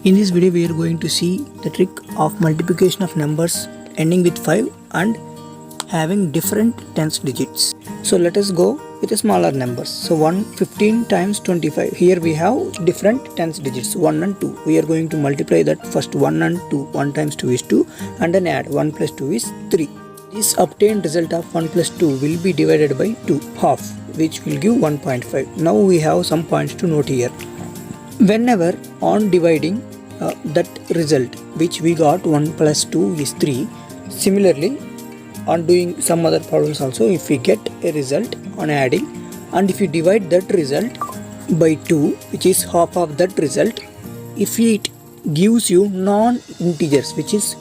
In this video we are going to see the trick of multiplication of numbers ending with 5 and having different tens digits. So let us go with the smaller numbers. So 115 times 25. Here we have different tens digits 1 and 2. We are going to multiply that first 1 and 2. 1 times 2 is 2 and then add 1 plus 2 is 3. This obtained result of 1 plus 2 will be divided by 2 half, which will give 1.5. Now we have some points to note here. Whenever on dividing that result which we got 1 plus 2 is 3, similarly on doing some other problems also, if we get a result on adding and if you divide that result by 2, which is half of that result, if it gives you non-integers, which is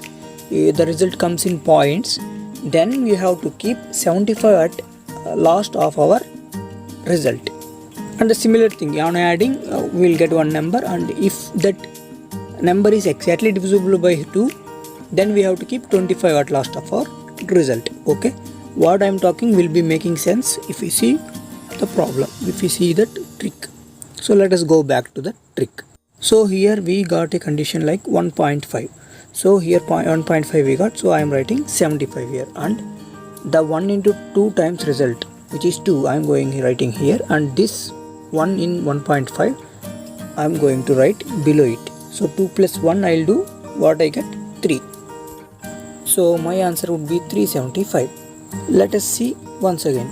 the result comes in points, then we have to keep 75 at last of our result. And the similar thing on adding, we will get one number, and if that number is exactly divisible by 2, then we have to keep 25 at last of our result. Okay, what I am talking will be making sense if we see the problem, if we see that trick. So let us go back to the trick. So here we got a condition like 1.5. So here 1.5 we got, so I am writing 75 here, and the 1 into 2 times result, which is 2, I am writing here, and this 1 in 1.5 I am going to write below it. So 2 plus 1 I will do what I get, 3. So my answer would be 375. Let us see once again.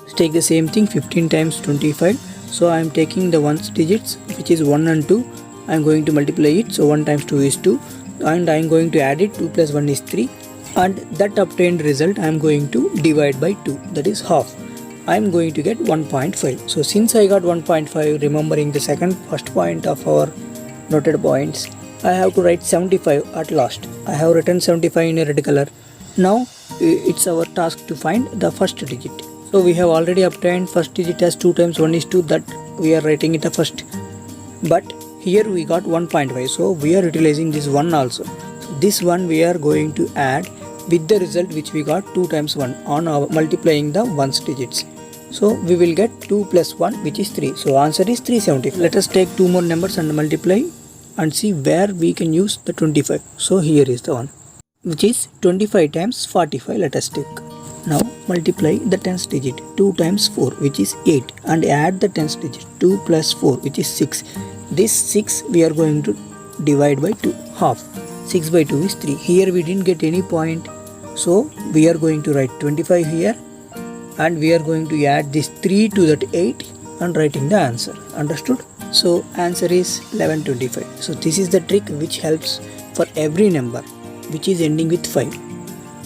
Let's take the same thing, 15 times 25. So I am taking the ones digits, which is 1 and 2. I am going to multiply it. So 1 times 2 is 2, and I am going to add it. 2 plus 1 is 3, and that obtained result I am going to divide by 2, that is half. I am going to get 1.5. So since I got 1.5, remembering the first point of our noted points, I have to write 75 at last. I have written 75 in a red color. Now it's our task to find the first digit. So we have already obtained first digit as 2 times 1 is 2, that we are writing it a first. But here we got 1.5, so we are utilizing this 1 also. So this one we are going to add with the result which we got 2 times 1 on our multiplying the ones digits. So we will get 2 plus 1, which is 3. So answer is 370. Let us take 2 more numbers and multiply and see where we can use the 25. So here is the one, which is 25 times 45. Let us take. Now multiply the tens digit 2 times 4, which is 8, and add the tens digit 2 plus 4, which is 6. This 6 we are going to divide by 2, half. 6 by 2 is 3. Here we didn't get any point, so we are going to write 25 here, and we are going to add this 3 to that 8 and writing the answer. Understood? So answer is 1125. So this is the trick which helps for every number which is ending with 5.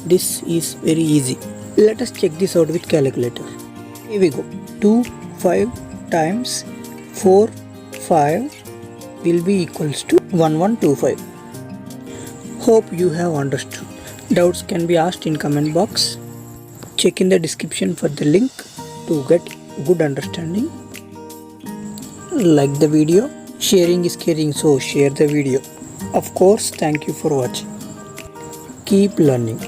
This is very easy. Let us check this out with calculator. Here we go. 2 5 times 4 5 will be equals to 1125. Hope you have understood. Doubts can be asked in comment box. Check in the description for the link to get good understanding. Like the video. Sharing is caring, so share the video. Of course, thank you for watching. Keep learning.